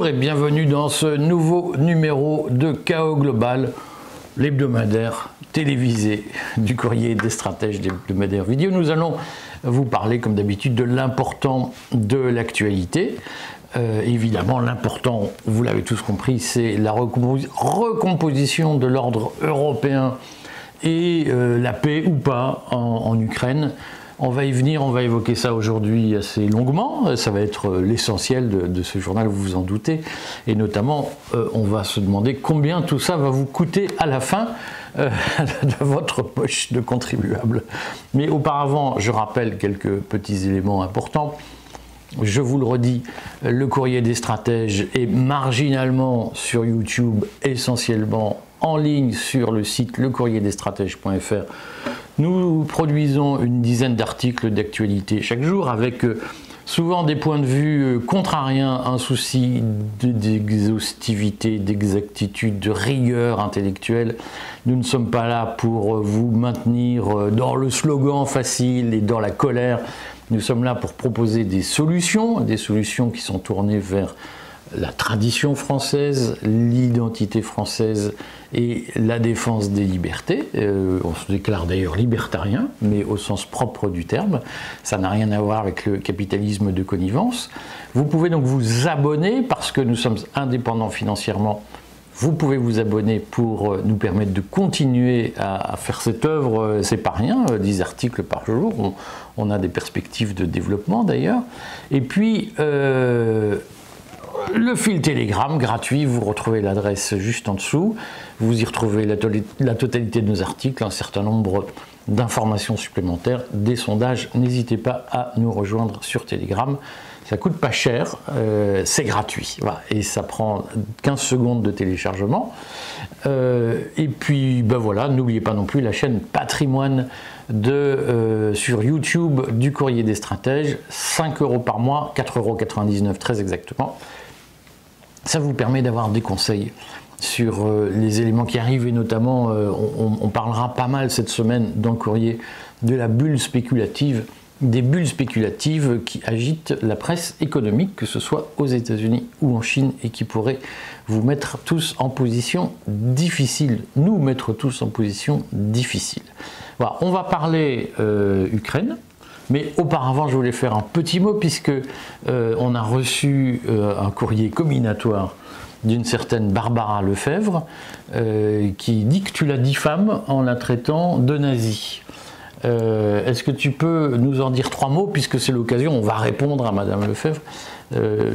Bonjour et bienvenue dans ce nouveau numéro de Chaos Global, l'hebdomadaire télévisé du courrier des stratèges, l'hebdomadaire vidéo. Nous allons vous parler comme d'habitude de l'important de l'actualité. Évidemment, l'important, vous l'avez tous compris, c'est la recomposition de l'ordre européen et la paix ou pas en Ukraine. On va y venir, on va évoquer ça aujourd'hui assez longuement. Ça va être l'essentiel de ce journal, vous vous en doutez. Et notamment, on va se demander combien tout ça va vous coûter à la fin de votre poche de contribuable. Mais auparavant, je rappelle quelques petits éléments importants. Je vous le redis, le courrier des stratèges est marginalement sur YouTube, essentiellement en ligne sur le site lecourrierdesstratèges.fr. Nous produisons une dizaine d'articles d'actualité chaque jour avec souvent des points de vue contrariens, un souci d'exhaustivité, d'exactitude, de rigueur intellectuelle. Nous ne sommes pas là pour vous maintenir dans le slogan facile et dans la colère. Nous sommes là pour proposer des solutions qui sont tournées vers la tradition française, l'identité française et la défense des libertés. On se déclare d'ailleurs libertarien, mais au sens propre du terme. Ça n'a rien à voir avec le capitalisme de connivence. Vous pouvez donc vous abonner parce que nous sommes indépendants financièrement. Vous pouvez vous abonner pour nous permettre de continuer à faire cette œuvre. C'est pas rien, 10 articles par jour. On a des perspectives de développement d'ailleurs. Et puis, le fil Telegram gratuit, vous retrouvez l'adresse juste en dessous. Vous y retrouvez la totalité de nos articles, un certain nombre d'informations supplémentaires, des sondages. N'hésitez pas à nous rejoindre sur Telegram. Ça coûte pas cher, c'est gratuit. Voilà. Et ça prend 15 secondes de téléchargement. Et puis, ben voilà, n'oubliez pas non plus la chaîne Patrimoine sur YouTube du Courrier des Stratèges. 5 € par mois, 4,99 € très exactement. Ça vous permet d'avoir des conseils sur les éléments qui arrivent et notamment, on parlera pas mal cette semaine dans le courrier de la bulle spéculative, des bulles spéculatives qui agitent la presse économique, que ce soit aux États-Unis ou en Chine, et qui pourraient vous mettre tous en position difficile, nous mettre tous en position difficile. Voilà, on va parler Ukraine. Mais auparavant, je voulais faire un petit mot puisque on a reçu un courrier comminatoire d'une certaine Barbara Lefebvre qui dit que tu la diffames en la traitant de nazie. Est-ce que tu peux nous en dire 3 mots puisque c'est l'occasion, on va répondre à Madame Lefebvre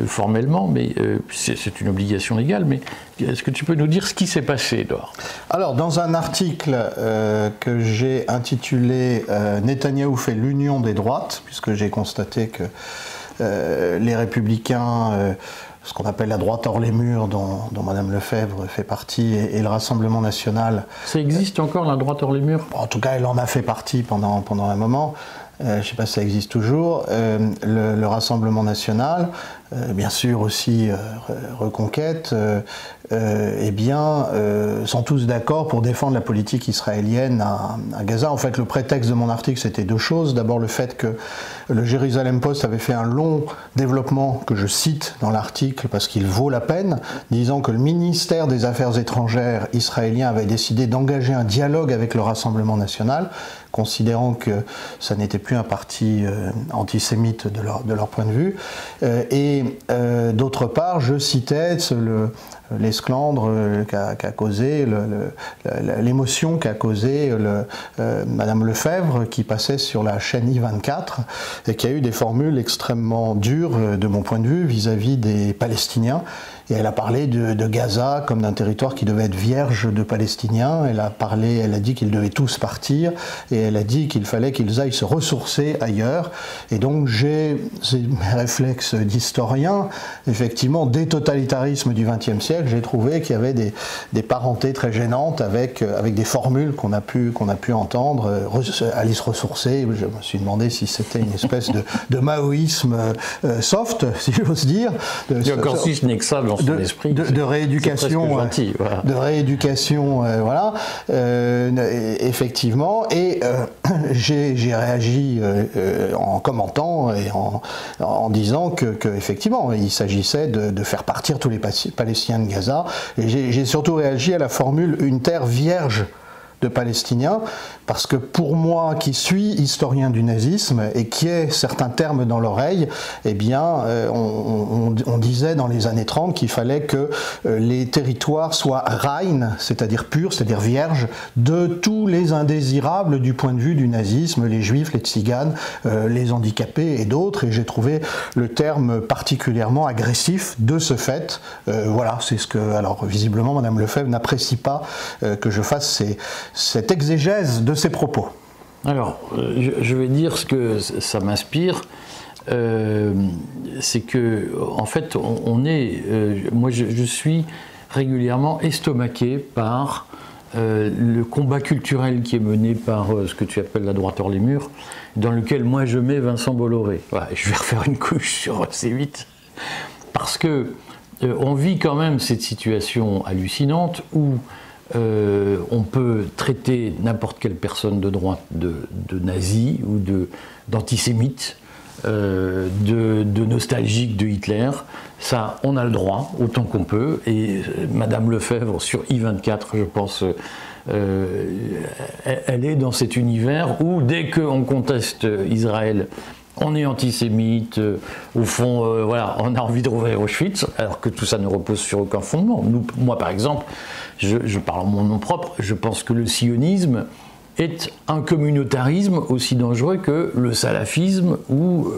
formellement, mais c'est une obligation légale, mais est-ce que tu peux nous dire ce qui s'est passé, Edouard ? Alors, dans un article que j'ai intitulé « Netanyahou fait l'union des droites », puisque j'ai constaté que les Républicains, ce qu'on appelle la droite hors les murs, dont Madame Lefebvre fait partie, et le Rassemblement national... Ça existe encore, la droite hors les murs ? En tout cas, elle en a fait partie pendant un moment. Je ne sais pas si ça existe toujours, le Rassemblement national, bien sûr aussi Reconquête, eh bien, sont tous d'accord pour défendre la politique israélienne à Gaza. En fait, le prétexte de mon article, c'était 2 choses. D'abord, le fait que le Jérusalem Post avait fait un long développement, que je cite dans l'article, parce qu'il vaut la peine, disant que le ministère des Affaires étrangères israélien avait décidé d'engager un dialogue avec le Rassemblement national, considérant que ça n'était plus un parti antisémite de leur point de vue. Et d'autre part, je citais l'esclandre qu'a causé, l'émotion qu'a causé Madame Lefebvre, qui passait sur la chaîne I24 et qui a eu des formules extrêmement dures de mon point de vue vis-à-vis des Palestiniens. Et elle a parlé de Gaza comme d'un territoire qui devait être vierge de Palestiniens. Elle a dit qu'ils devaient tous partir et elle a dit qu'il fallait qu'ils aillent se ressourcer ailleurs. Et donc c'est mes réflexes d'historien, effectivement, des totalitarismes du XXe siècle, j'ai trouvé qu'il y avait des parentés très gênantes avec des formules qu'on a pu entendre, aller se ressourcer. Je me suis demandé si c'était une espèce de maoïsme soft, si j'ose dire. Et encore si je n'ai que ça dans son esprit. De rééducation. Gentil, voilà. De rééducation, voilà. Effectivement. Et j'ai réagi en commentant et en disant que effectivement, il s'agissait de faire partir tous les Palestiniens de Gaza. Et j'ai surtout réagi à la formule « une terre vierge » de Palestiniens, parce que pour moi, qui suis historien du nazisme et qui ai certains termes dans l'oreille, eh bien, on disait dans les années 30 qu'il fallait que les territoires soient rein, c'est-à-dire purs, c'est-à-dire vierges, de tous les indésirables du point de vue du nazisme, les juifs, les tziganes, les handicapés et d'autres, et j'ai trouvé le terme particulièrement agressif de ce fait. Voilà, c'est ce que, alors visiblement, Madame Lefebvre n'apprécie pas que je fasse cette exégèse de ses propos. Alors, je vais dire ce que ça m'inspire, c'est que, en fait, moi je suis régulièrement estomaqué par le combat culturel qui est mené par ce que tu appelles la droite hors les murs, dans lequel moi je mets Vincent Bolloré. Voilà, je vais refaire une couche sur C8, parce que on vit quand même cette situation hallucinante où on peut traiter n'importe quelle personne de droite de nazi ou d'antisémite, de nostalgique de Hitler. Ça, on a le droit, autant qu'on peut. Et Madame Lefebvre, sur I24, je pense, elle est dans cet univers où, dès qu'on conteste Israël, on est antisémite, au fond, voilà, on a envie de rouvrir Auschwitz, alors que tout ça ne repose sur aucun fondement. Moi, par exemple, je parle en mon nom propre, je pense que le sionisme est un communautarisme aussi dangereux que le salafisme ou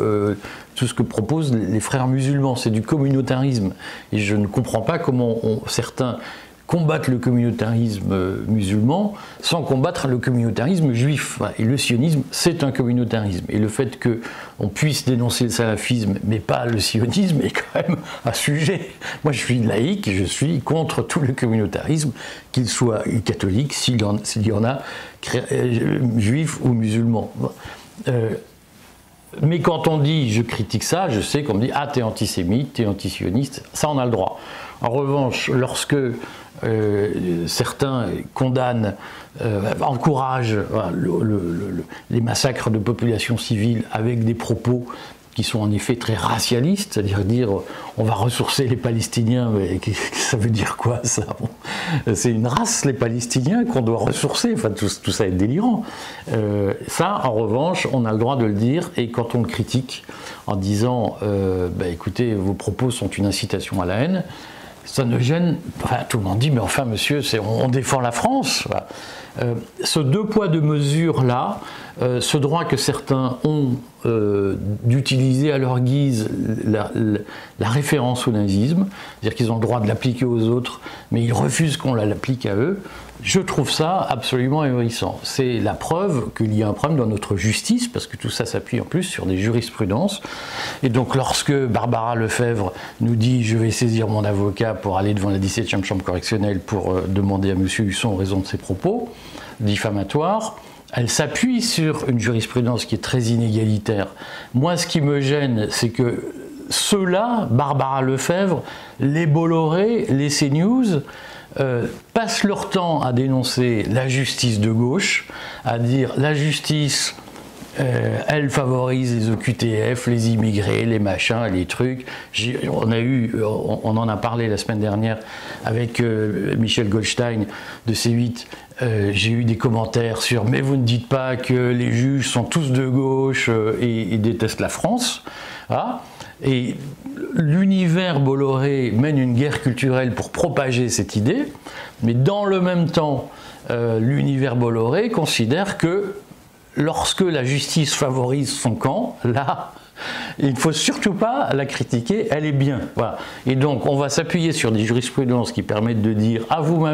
tout ce que proposent les frères musulmans. C'est du communautarisme. Et je ne comprends pas comment certains combattre le communautarisme musulman sans combattre le communautarisme juif. Et le sionisme, c'est un communautarisme. Et le fait qu'on puisse dénoncer le salafisme, mais pas le sionisme, est quand même un sujet. Moi, je suis laïque, je suis contre tout le communautarisme, qu'il soit catholique, s'il y en a, juif ou musulman. Mais quand on dit je critique ça, je sais qu'on me dit ah t'es antisémite, t'es antisioniste, ça on a le droit. En revanche, lorsque certains condamnent, encouragent les massacres de populations civiles avec des propos qui sont en effet très racialistes, c'est-à-dire dire on va ressourcer les Palestiniens, mais ça veut dire quoi ça? C'est une race, les Palestiniens, qu'on doit ressourcer, enfin tout ça est délirant. Ça, en revanche, on a le droit de le dire, et quand on le critique en disant écoutez, vos propos sont une incitation à la haine, ça ne gêne, enfin, tout le monde dit, mais enfin monsieur, on défend la France. Voilà. Ce deux poids deux mesures là, ce droit que certains ont d'utiliser à leur guise la référence au nazisme, c'est-à-dire qu'ils ont le droit de l'appliquer aux autres, mais ils refusent qu'on l'applique à eux, je trouve ça absolument ahurissant. C'est la preuve qu'il y a un problème dans notre justice, parce que tout ça s'appuie en plus sur des jurisprudences. Et donc lorsque Barbara Lefebvre nous dit « je vais saisir mon avocat pour aller devant la 17e chambre correctionnelle pour demander à M. Husson en raison de ses propos diffamatoires », elle s'appuie sur une jurisprudence qui est très inégalitaire. Moi, ce qui me gêne, c'est que ceux-là, Barbara Lefebvre, les Bolloré, les CNews, passent leur temps à dénoncer la justice de gauche, à dire la justice, elle favorise les OQTF, les immigrés, les machins, les trucs. On en a parlé la semaine dernière avec Michel Goldstein de C8. J'ai eu des commentaires sur « mais vous ne dites pas que les juges sont tous de gauche et détestent la France ». Voilà. Et l'univers Bolloré mène une guerre culturelle pour propager cette idée, mais dans le même temps, l'univers Bolloré considère que lorsque la justice favorise son camp, là, il ne faut surtout pas la critiquer, elle est bien. Voilà. Et donc, on va s'appuyer sur des jurisprudences qui permettent de dire « ah, vous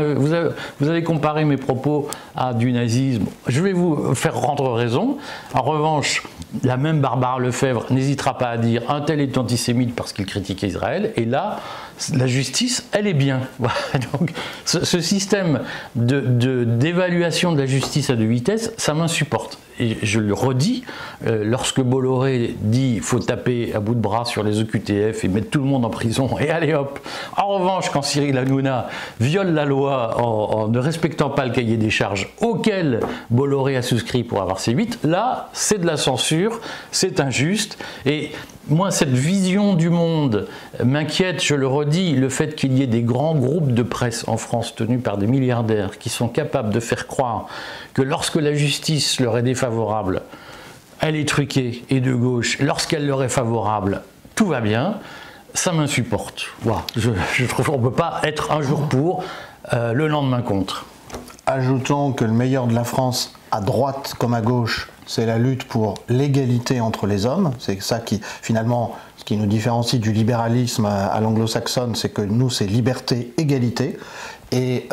avez comparé mes propos à du nazisme, je vais vous faire rendre raison ». En revanche, la même Barbara Lefebvre n'hésitera pas à dire « un tel est antisémite parce qu'il critique Israël », et là, la justice, elle est bien. Voilà. Donc, ce système d'évaluation de la justice à deux vitesses, ça m'insupporte. Et je le redis, lorsque Bolloré dit « faut taper à bout de bras sur les OQTF et mettre tout le monde en prison, et allez hop. En revanche, quand Cyril Hanouna viole la loi en ne respectant pas le cahier des charges auquel Bolloré a souscrit pour avoir C8, là, c'est de la censure, c'est injuste. Et moi, cette vision du monde m'inquiète, je le redis, le fait qu'il y ait des grands groupes de presse en France tenus par des milliardaires qui sont capables de faire croire que lorsque la justice leur est défavorable, elle est truquée et de gauche, lorsqu'elle leur est favorable, tout va bien, ça m'insupporte. Voilà. Je trouve qu'on ne peut pas être un jour pour, le lendemain contre. Ajoutons que le meilleur de la France, à droite comme à gauche, c'est la lutte pour l'égalité entre les hommes. C'est ça qui, finalement, ce qui nous différencie du libéralisme à l'anglo-saxonne, c'est que nous, c'est liberté, égalité. Et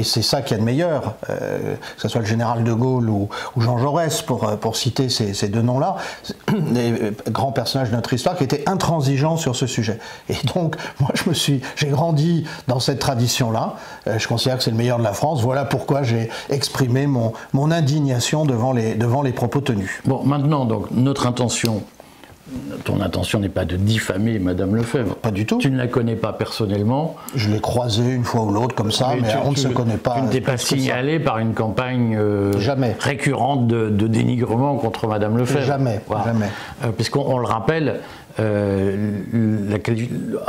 c'est ça qu'il y a de meilleur, que ce soit le général de Gaulle ou Jean Jaurès, pour citer ces deux noms-là, des grands personnages de notre histoire qui étaient intransigeants sur ce sujet. Et donc, moi, j'ai grandi dans cette tradition-là. Je considère que c'est le meilleur de la France. Voilà pourquoi j'ai exprimé mon indignation devant les propos tenus. Bon, maintenant, donc, notre intention. Ton intention n'est pas de diffamer Madame Lefebvre. Pas du tout. Tu ne la connais pas personnellement. Je l'ai croisée une fois ou l'autre comme ça, mais on ne se connaît pas. Tu ne t'es pas signalé par une campagne récurrente de dénigrement contre Madame Lefebvre. Jamais, voilà. Jamais. Puisqu'on le rappelle, un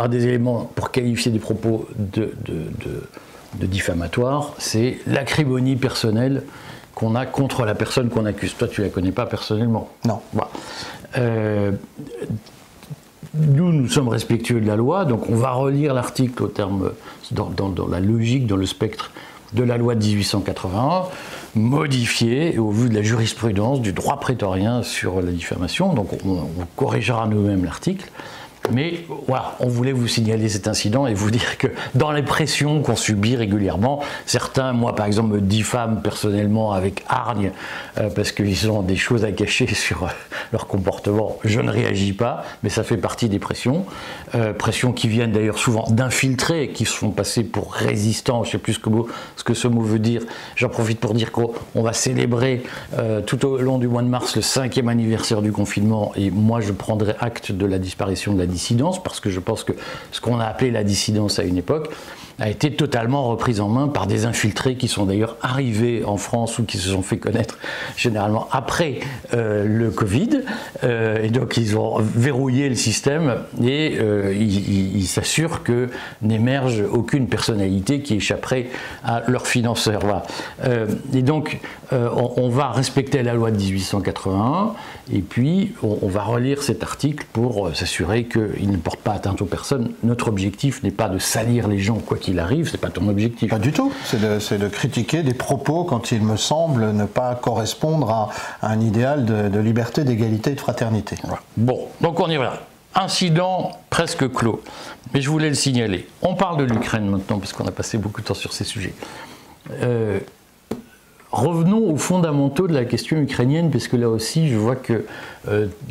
des éléments pour qualifier des propos de diffamatoires, c'est l'acrimonie personnelle qu'on a contre la personne qu'on accuse. Toi, tu ne la connais pas personnellement. Non. Voilà. Nous sommes respectueux de la loi, donc on va relire l'article au terme, dans la logique, dans le spectre de la loi de 1881, modifié au vu de la jurisprudence du droit prétorien sur la diffamation. Donc on corrigera nous-mêmes l'article. Mais voilà, on voulait vous signaler cet incident et vous dire que dans les pressions qu'on subit régulièrement, certains, moi par exemple, me diffament personnellement avec hargne parce qu'ils ont des choses à cacher sur leur comportement. Je ne réagis pas, mais ça fait partie des pressions. Pressions qui viennent d'ailleurs souvent d'infiltrés, qui se font passer pour résistants. Je ne sais plus ce que ce mot veut dire. J'en profite pour dire qu'on va célébrer tout au long du mois de mars le 5e anniversaire du confinement, et moi je prendrai acte de la disparition de la dissidence, parce que je pense que ce qu'on a appelé la dissidence à une époque a été totalement reprise en main par des infiltrés qui sont d'ailleurs arrivés en France ou qui se sont fait connaître généralement après le Covid, et donc ils ont verrouillé le système et ils s'assurent que n'émerge aucune personnalité qui échapperait à leurs financeurs. Voilà. Et donc on va respecter la loi de 1881 et puis on va relire cet article pour s'assurer qu'il ne porte pas atteinte aux personnes. Notre objectif n'est pas de salir les gens quoi qu'il arrive, c'est pas ton objectif. Pas du tout, c'est de critiquer des propos quand il me semble ne pas correspondre à un idéal de liberté, d'égalité et de fraternité. Voilà. Bon, donc on y va. Incident presque clos, mais je voulais le signaler. On parle de l'Ukraine maintenant, parce qu'on a passé beaucoup de temps sur ces sujets. Revenons aux fondamentaux de la question ukrainienne, parce que là aussi, je vois que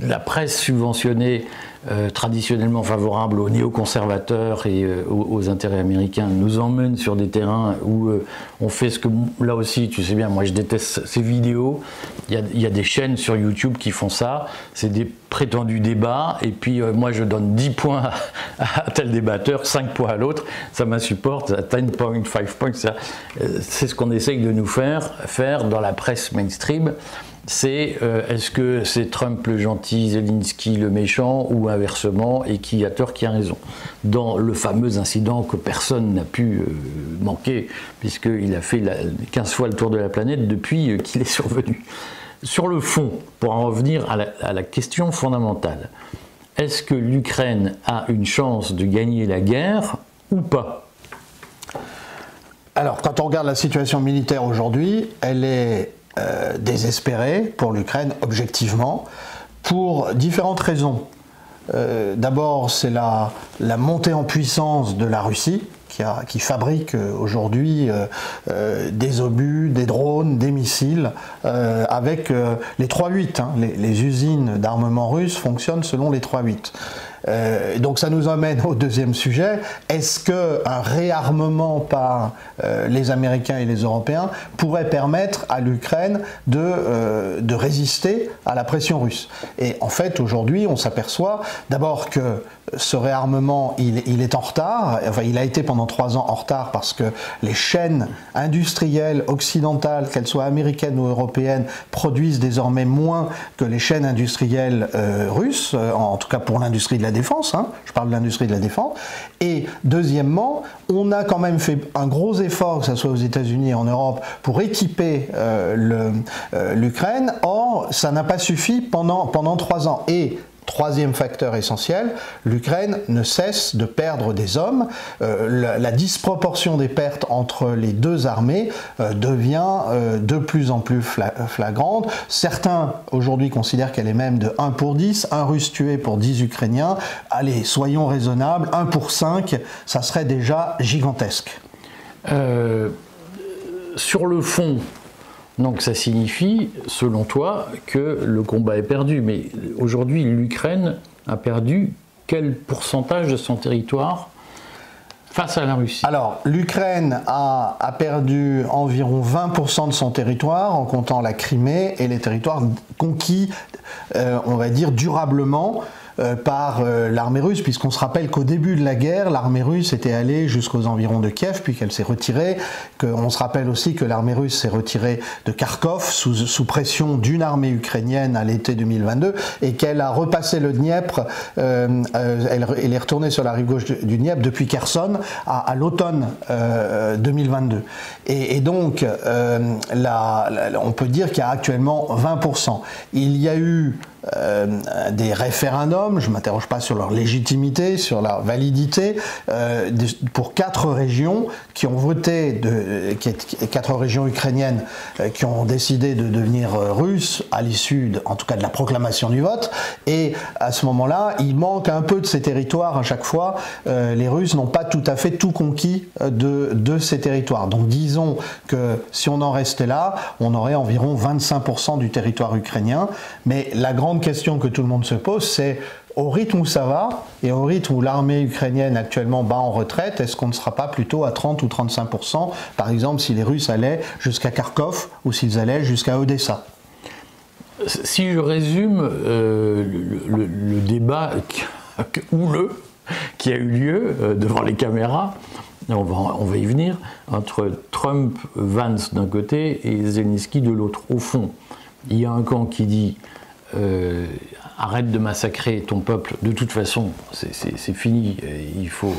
la presse subventionnée, traditionnellement favorable aux néoconservateurs et aux intérêts américains, nous emmène sur des terrains où on fait ce que... Là aussi, tu sais bien, moi je déteste ces vidéos. Il y a des chaînes sur YouTube qui font ça. C'est des prétendus débats. Et puis moi je donne 10 points à tel débatteur, 5 points à l'autre. Ça m'insupporte. 10 points, 5 points. C'est ce qu'on essaye de nous faire dans la presse mainstream. C'est est-ce que c'est Trump le gentil, Zelensky le méchant, ou inversement, et qui a tort, qui a raison. Dans le fameux incident que personne n'a pu manquer, puisqu'il a fait 15 fois le tour de la planète depuis qu'il est survenu. Sur le fond, pour en revenir à la question fondamentale, est-ce que l'Ukraine a une chance de gagner la guerre ou pas ? Alors, quand on regarde la situation militaire aujourd'hui, elle est désespérée pour l'Ukraine, objectivement, pour différentes raisons. D'abord, c'est la montée en puissance de la Russie, qui fabrique aujourd'hui des obus, des drones, des missiles, avec les 3-8. Hein. Les usines d'armement russes fonctionnent selon les 3-8. Donc ça nous amène au deuxième sujet. Est-ce qu'un réarmement par les Américains et les Européens pourrait permettre à l'Ukraine de résister à la pression russe? Et en fait, aujourd'hui, on s'aperçoit d'abord que ce réarmement, il est en retard. Enfin, il a été pendant 3 ans en retard parce que les chaînes industrielles occidentales, qu'elles soient américaines ou européennes, produisent désormais moins que les chaînes industrielles russes, en tout cas pour l'industrie de la défense, hein, je parle de l'industrie de la défense. Et deuxièmement, on a quand même fait un gros effort, que ce soit aux États-Unis et en Europe, pour équiper l'Ukraine. Or, ça n'a pas suffi pendant 3 ans. Et troisième facteur essentiel, l'Ukraine ne cesse de perdre des hommes. La disproportion des pertes entre les deux armées devient de plus en plus flagrante. Certains aujourd'hui considèrent qu'elle est même de 1 pour 10, un Russe tué pour 10 Ukrainiens. Allez, soyons raisonnables, 1 pour 5, ça serait déjà gigantesque. Sur le fond, donc ça signifie, selon toi, que le combat est perdu. Mais aujourd'hui, l'Ukraine a perdu quel pourcentage de son territoire face à la Russie? Alors, l'Ukraine a perdu environ 20% de son territoire, en comptant la Crimée et les territoires conquis, on va dire, durablement, par l'armée russe, puisqu'on se rappelle qu'au début de la guerre, l'armée russe était allée jusqu'aux environs de Kiev, puis qu'elle s'est retirée. On se rappelle aussi que l'armée russe s'est retirée de Kharkov sous pression d'une armée ukrainienne à l'été 2022, et qu'elle a repassé le Dniepr, elle est retournée sur la rive gauche du Dniepr depuis Kherson à l'automne 2022. Et donc, on peut dire qu'il y a actuellement 20%. Il y a eu des référendums, je ne m'interroge pas sur leur légitimité, sur leur validité, pour 4 régions qui ont voté, 4 régions ukrainiennes qui ont décidé de devenir russes à l'issue, en tout cas de la proclamation du vote. Et à ce moment-là, il manque un peu de ces territoires à chaque fois. Les Russes n'ont pas tout à fait tout conquis de ces territoires. Donc disons que si on en restait là, on aurait environ 25% du territoire ukrainien. Mais la grande question que tout le monde se pose, c'est au rythme où ça va et au rythme où l'armée ukrainienne actuellement bat en retraite, est-ce qu'on ne sera pas plutôt à 30 ou 35%, par exemple si les Russes allaient jusqu'à Kharkov ou s'ils allaient jusqu'à Odessa? Si je résume le débat houleux qui a eu lieu devant les caméras, on va y venir, entre Trump, Vance d'un côté et Zelensky de l'autre. Au fond, il y a un camp qui dit arrête de massacrer ton peuple, de toute façon c'est fini, il faut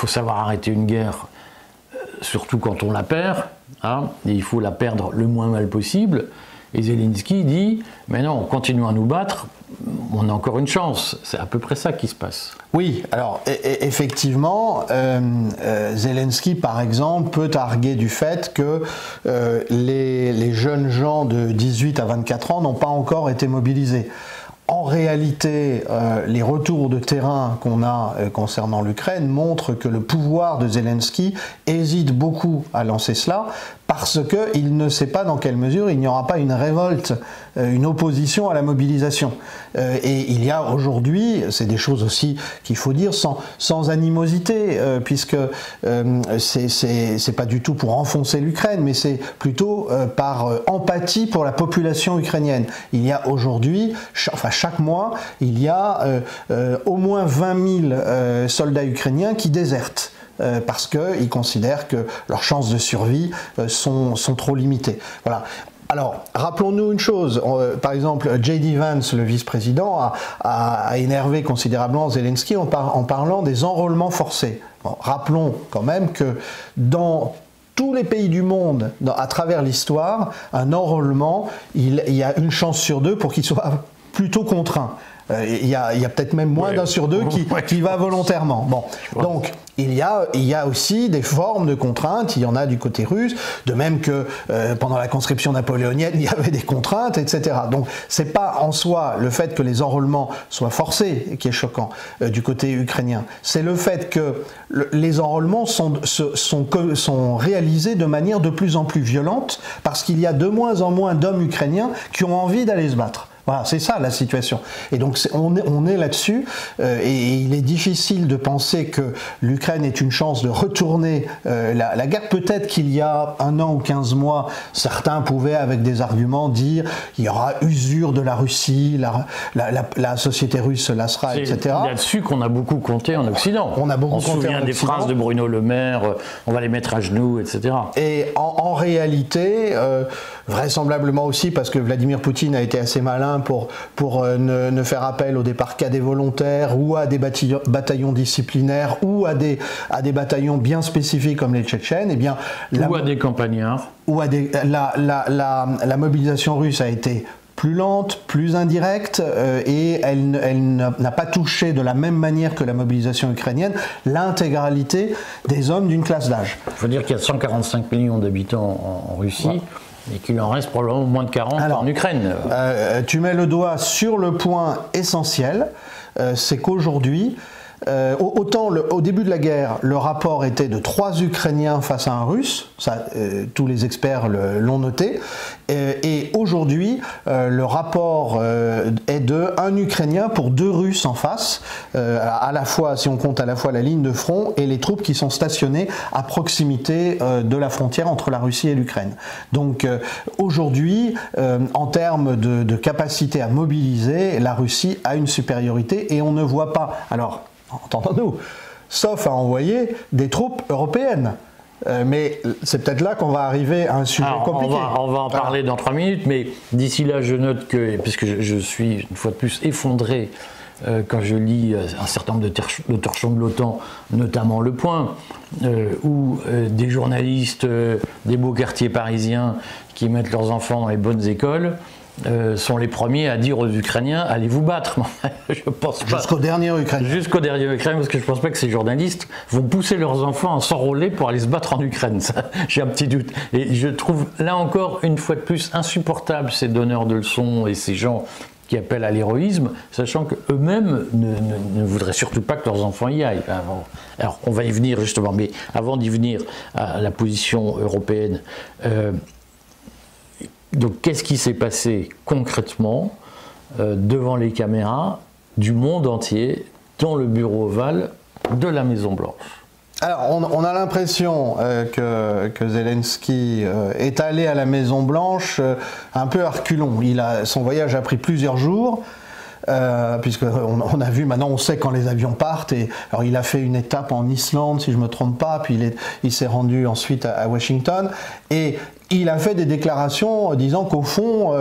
savoir arrêter une guerre, surtout quand on la perd, hein, et il faut la perdre le moins mal possible. Et Zelensky dit mais non, continuons à nous battre, on a encore une chance. C'est à peu près ça qui se passe. Oui, alors effectivement, Zelensky par exemple peut arguer du fait que les jeunes gens de 18 à 24 ans n'ont pas encore été mobilisés. En réalité, les retours de terrain qu'on a concernant l'Ukraine montrent que le pouvoir de Zelensky hésite beaucoup à lancer cela, parce qu'il ne sait pas dans quelle mesure il n'y aura pas une révolte, une opposition à la mobilisation. Et il y a aujourd'hui, c'est des choses aussi qu'il faut dire sans animosité, puisque c'est pas du tout pour enfoncer l'Ukraine, mais c'est plutôt par empathie pour la population ukrainienne. Il y a aujourd'hui, chaque mois, il y a au moins 20 000 soldats ukrainiens qui désertent. Parce qu'ils considèrent que leurs chances de survie sont trop limitées. Voilà. Alors, rappelons-nous une chose, par exemple, J.D. Vance, le vice-président, a énervé considérablement Zelensky en parlant des enrôlements forcés. Bon, rappelons quand même que dans tous les pays du monde, à travers l'histoire, un enrôlement, il y a une chance sur 2 pour qu'il soit plutôt contraint. Il y a peut-être même moins d'un sur 2 qui va volontairement. Bon, donc il y a aussi des formes de contraintes, il y en a du côté russe, de même que pendant la conscription napoléonienne, il y avait des contraintes, etc. Donc c'est pas en soi le fait que les enrôlements soient forcés qui est choquant du côté ukrainien, c'est le fait que les enrôlements sont réalisés de manière de plus en plus violente, parce qu'il y a de moins en moins d'hommes ukrainiens qui ont envie d'aller se battre. Voilà, c'est ça la situation. Et donc on est là-dessus, et il est difficile de penser que l'Ukraine ait une chance de retourner la guerre. Peut-être qu'il y a 1 an ou 15 mois, certains pouvaient avec des arguments dire il y aura usure de la Russie, la société russe se lassera, etc. C'est là-dessus qu'on a beaucoup compté en Occident. On se souvient des phrases de Bruno Le Maire, on va les mettre à genoux, etc. Et en réalité, vraisemblablement aussi parce que Vladimir Poutine a été assez malin pour ne faire appel au départ qu'à des volontaires ou à des bataillons disciplinaires ou à des bataillons bien spécifiques comme les Tchétchènes, et bien ou à des campagnards. La mobilisation russe a été plus lente, plus indirecte, et elle n'a pas touché de la même manière que la mobilisation ukrainienne l'intégralité des hommes d'une classe d'âge. Il faut dire qu'il y a 145 millions d'habitants en Russie. Ouais. Et qu'il en reste probablement moins de 40 en Ukraine. Tu mets le doigt sur le point essentiel, c'est qu'aujourd'hui, autant au début de la guerre, le rapport était de 3 Ukrainiens face à un Russe, ça, tous les experts l'ont noté, et aujourd'hui, le rapport est de 1 Ukrainien pour 2 Russes en face, à la fois, si on compte à la fois la ligne de front et les troupes qui sont stationnées à proximité de la frontière entre la Russie et l'Ukraine. Donc aujourd'hui, en termes de capacité à mobiliser, la Russie a une supériorité et on ne voit pas, alors entendons-nous, sauf à envoyer des troupes européennes. Mais c'est peut-être là qu'on va arriver à un sujet compliqué. On va en parler dans 3 minutes, mais d'ici là, je note que, puisque je suis une fois de plus effondré quand je lis un certain nombre de torchons de l'OTAN, notamment Le Point, ou des journalistes des beaux quartiers parisiens qui mettent leurs enfants dans les bonnes écoles, sont les premiers à dire aux Ukrainiens allez vous battre. Je pense pas. Jusqu'au dernier Ukrainien. Jusqu'au dernier Ukrainien, parce que je ne pense pas que ces journalistes vont pousser leurs enfants à s'enrôler pour aller se battre en Ukraine. J'ai un petit doute. Et je trouve là encore une fois de plus insupportable ces donneurs de leçons et ces gens qui appellent à l'héroïsme, sachant qu'eux-mêmes ne voudraient surtout pas que leurs enfants y aillent. Alors on va y venir justement, mais avant d'y venir à la position européenne, donc qu'est-ce qui s'est passé concrètement devant les caméras du monde entier dans le bureau ovale de la Maison-Blanche? Alors on a l'impression que Zelensky est allé à la Maison-Blanche un peu à reculons. Son voyage a pris plusieurs jours. Puisqu'on a vu, maintenant on sait quand les avions partent, et alors il a fait une étape en Islande si je ne me trompe pas, puis il s'est rendu ensuite à Washington, et il a fait des déclarations disant qu'au fond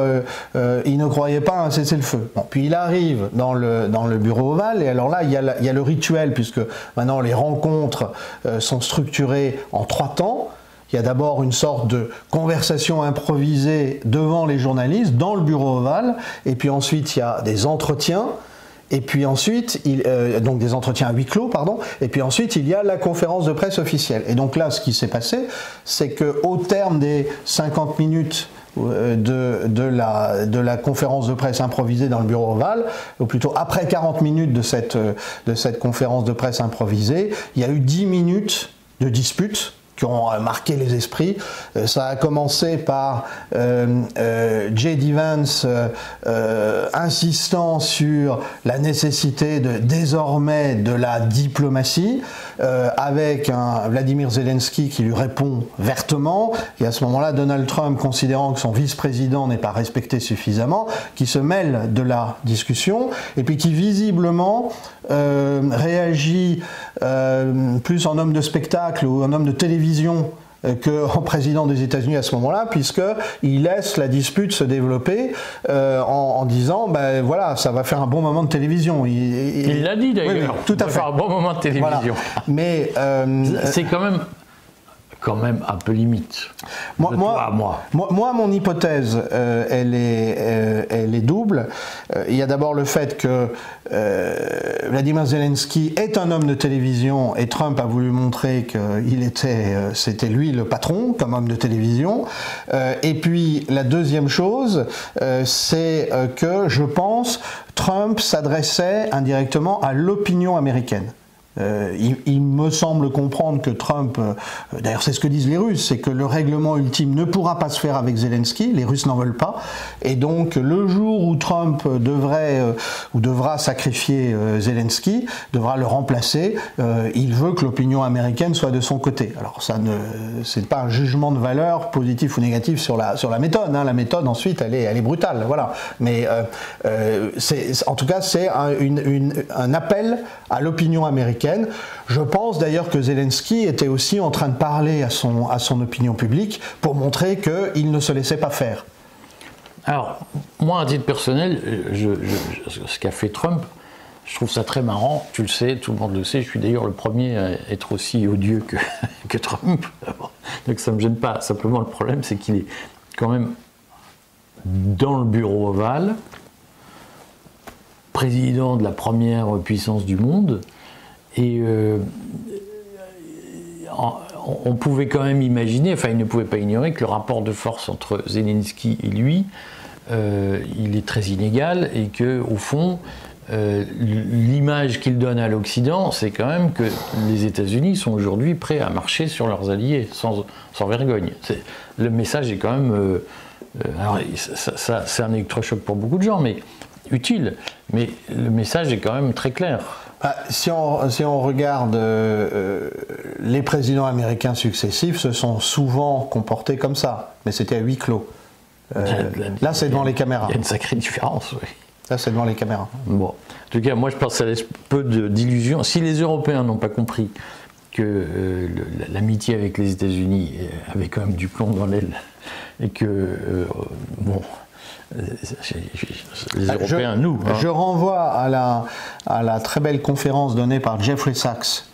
il ne croyait pas à un cessez-le-feu. Bon, puis il arrive dans le bureau ovale, et alors là il y a le rituel, puisque maintenant les rencontres sont structurées en 3 temps. Il y a d'abord une sorte de conversation improvisée devant les journalistes dans le bureau ovale, et puis ensuite il y a des entretiens, et puis ensuite, donc des entretiens à huis clos, pardon, et puis ensuite il y a la conférence de presse officielle. Et donc là, ce qui s'est passé, c'est qu'au terme des 50 minutes de la conférence de presse improvisée dans le bureau ovale, ou plutôt après 40 minutes de cette conférence de presse improvisée, il y a eu 10 minutes de dispute qui ont marqué les esprits. Ça a commencé par J.D. Vance insistant sur la nécessité désormais de la diplomatie, avec un Vladimir Zelensky qui lui répond vertement, et à ce moment-là Donald Trump, considérant que son vice-président n'est pas respecté suffisamment, qui se mêle de la discussion, et puis qui visiblement réagit plus en homme de spectacle ou en homme de télévision qu'en président des États-Unis à ce moment-là, puisqu'il laisse la dispute se développer en disant ben voilà, ça va faire un bon moment de télévision. Il l'a dit d'ailleurs, oui, tout à fait. Ça va faire un bon moment de télévision. Voilà. Mais c'est quand même un peu limite. Moi, mon hypothèse, elle est double. Il y a d'abord le fait que Vladimir Zelensky est un homme de télévision, et Trump a voulu montrer que c'était lui le patron comme homme de télévision. Et puis la deuxième chose, c'est que je pense Trump s'adressait indirectement à l'opinion américaine. il me semble comprendre que Trump, d'ailleurs c'est ce que disent les Russes, c'est que le règlement ultime ne pourra pas se faire avec Zelensky, les Russes n'en veulent pas, et donc le jour où Trump devrait ou devra sacrifier Zelensky, devra le remplacer, il veut que l'opinion américaine soit de son côté. Alors ça c'est pas un jugement de valeur positif ou négatif sur la méthode, hein. La méthode ensuite elle est brutale, voilà. Mais en tout cas c'est un appel à l'opinion américaine. Je pense d'ailleurs que Zelensky était aussi en train de parler à son opinion publique pour montrer qu'il ne se laissait pas faire. Alors, moi, à titre personnel, ce qu'a fait Trump, je trouve ça très marrant. Tu le sais, tout le monde le sait. Je suis d'ailleurs le premier à être aussi odieux que Trump. Donc ça ne me gêne pas. Simplement, le problème, c'est qu'il est quand même dans le bureau ovale, président de la première puissance du monde, et on pouvait quand même imaginer, enfin il ne pouvait pas ignorer que le rapport de force entre Zelensky et lui, il est très inégal, et que au fond, l'image qu'il donne à l'Occident, c'est quand même que les États-Unis sont aujourd'hui prêts à marcher sur leurs alliés sans vergogne. Le message est quand même, alors ça c'est un électrochoc pour beaucoup de gens, mais utile, mais le message est quand même très clair. Si on regarde les présidents américains successifs se sont souvent comportés comme ça, mais c'était à huis clos. Là, c'est devant les caméras. Il y a une sacrée différence, oui. Là, c'est devant les caméras. Bon, en tout cas, moi, je pense que ça laisse peu d'illusions. Si les Européens n'ont pas compris que l'amitié avec les États-Unis avait quand même du plomb dans l'aile, et que, bon... Les Européens, nous. Hein. Je renvoie à la très belle conférence donnée par Jeffrey Sachs,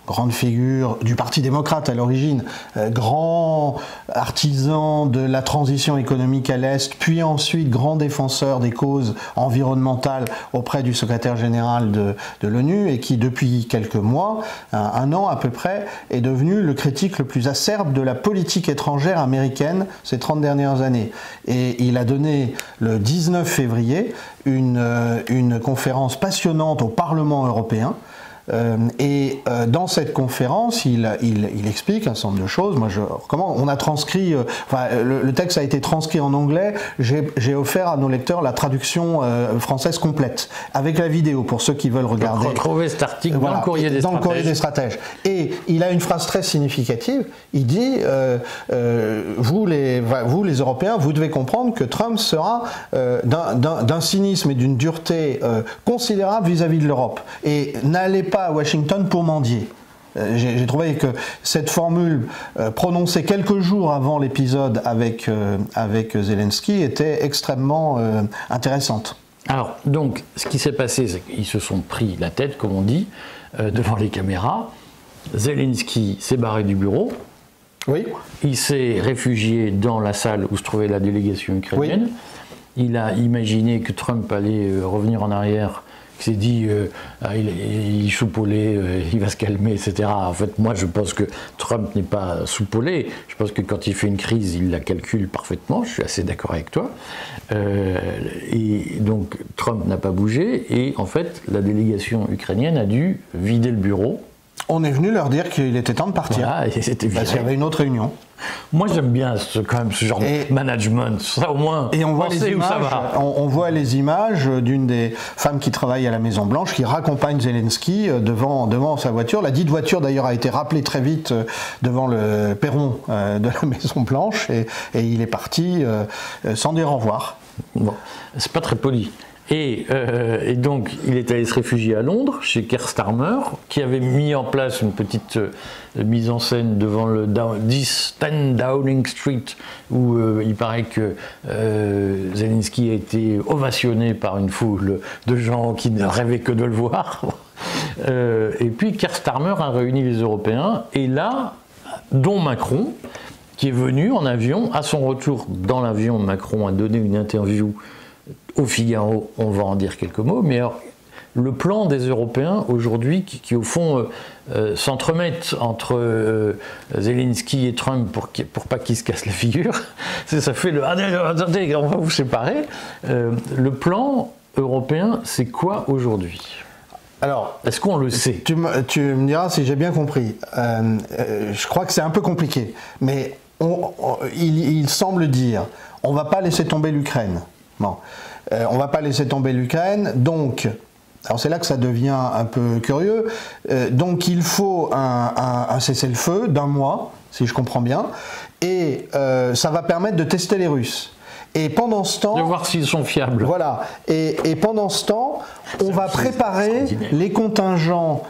grande figure du Parti démocrate à l'origine, grand artisan de la transition économique à l'Est, puis ensuite grand défenseur des causes environnementales auprès du secrétaire général de l'ONU, et qui depuis quelques mois, un an à peu près, est devenu le critique le plus acerbe de la politique étrangère américaine ces 30 dernières années. Et il a donné le 19 février une conférence passionnante au Parlement européen. Dans cette conférence, il explique un certain nombre de choses. Moi, je recommande. On a transcrit, le texte a été transcrit en anglais. J'ai offert à nos lecteurs la traduction française complète, avec la vidéo, pour ceux qui veulent regarder. Retrouver cet article dans le Courrier des Stratèges. Dans le Courrier des Stratèges. Et il a une phrase très significative. Il dit vous les Européens, vous devez comprendre que Trump sera d'un cynisme et d'une dureté considérable vis-à-vis de l'Europe. Et n'allez pas à Washington pour mendier. J'ai trouvé que cette formule prononcée quelques jours avant l'épisode avec Zelensky était extrêmement intéressante. Alors, donc, ce qui s'est passé, c'est qu'ils se sont pris la tête, comme on dit, devant les caméras. Zelensky s'est barré du bureau. Oui. Il s'est réfugié dans la salle où se trouvait la délégation ukrainienne. Oui. Il a imaginé que Trump allait revenir en arrière. Il s'est dit, il soupolait, il va se calmer, etc. En fait, moi, je pense que Trump n'est pas soupolé. Je pense que quand il fait une crise, il la calcule parfaitement. Je suis assez d'accord avec toi. Et donc, Trump n'a pas bougé. Et en fait, la délégation ukrainienne a dû vider le bureau. On est venu leur dire qu'il était temps de partir. Voilà, et c'était viré. Parce qu'il y avait une autre réunion. Moi, j'aime bien quand même ce genre de management. Ça, au moins, et on voit sait où ça va. On voit les images d'une des femmes qui travaille à la Maison-Blanche, qui raccompagne Zelensky devant sa voiture. La dite voiture, d'ailleurs, a été rappelée très vite devant le perron de la Maison-Blanche, et il est parti sans dire au revoir. Bon, c'est pas très poli. Et donc, il est allé se réfugier à Londres, chez Keir Starmer, qui avait mis en place une petite mise en scène devant le 10 Downing Street, où il paraît que Zelensky a été ovationné par une foule de gens qui ne rêvaient que de le voir. Et puis, Keir Starmer a réuni les Européens, et là, dont Macron, qui est venu en avion. À son retour dans l'avion, Macron a donné une interview au Figaro, on va en dire quelques mots, mais alors, le plan des Européens aujourd'hui, qui au fond s'entremettent entre Zelensky et Trump pour pas qu'ils se cassent la figure, ça fait le « attendez, on va vous séparer ». Le plan européen, c'est quoi aujourd'hui ? Alors, est-ce qu'on le sait? Tu me diras si j'ai bien compris. Je crois que c'est un peu compliqué, mais il semble dire on ne va pas laisser tomber l'Ukraine. Bon. On ne va pas laisser tomber l'Ukraine, donc, alors c'est là que ça devient un peu curieux, donc il faut un cessez-le-feu d'1 mois, si je comprends bien, et ça va permettre de tester les Russes. Et pendant ce temps... De voir s'ils sont fiables. Voilà. Et pendant ce temps, on va préparer les contingents,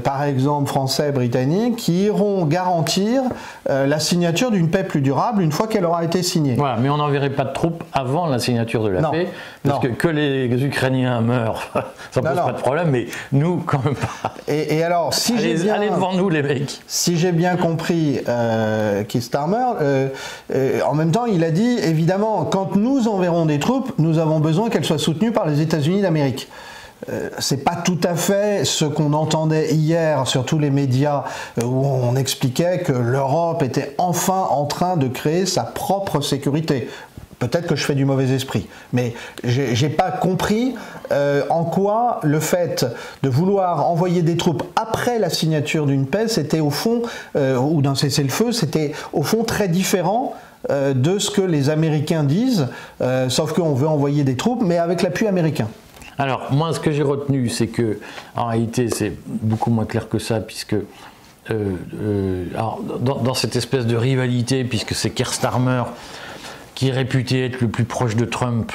par exemple français, britanniques, qui iront garantir la signature d'une paix plus durable une fois qu'elle aura été signée. Voilà, mais on n'enverrait pas de troupes avant la signature de la paix, parce que les Ukrainiens meurent, ça pose pas de problème, mais nous, quand même pas. Et alors, si j'ai bien... Allez devant nous, les mecs. Si j'ai bien compris Keir Starmer, en même temps, il a dit, évidemment, quand nous enverrons des troupes, nous avons besoin qu'elles soient soutenues par les États-Unis d'Amérique. C'est pas tout à fait ce qu'on entendait hier sur tous les médias où on expliquait que l'Europe était enfin en train de créer sa propre sécurité. Peut-être que je fais du mauvais esprit, mais j'ai pas compris en quoi le fait de vouloir envoyer des troupes après la signature d'une paix, c'était au fond, ou d'un cessez-le-feu, c'était au fond très différent de ce que les Américains disent, sauf qu'on veut envoyer des troupes, mais avec l'appui américain. Alors, moi, ce que j'ai retenu, c'est que, en réalité, c'est beaucoup moins clair que ça, puisque alors, dans cette espèce de rivalité, puisque c'est Keir Starmer qui est réputé être le plus proche de Trump,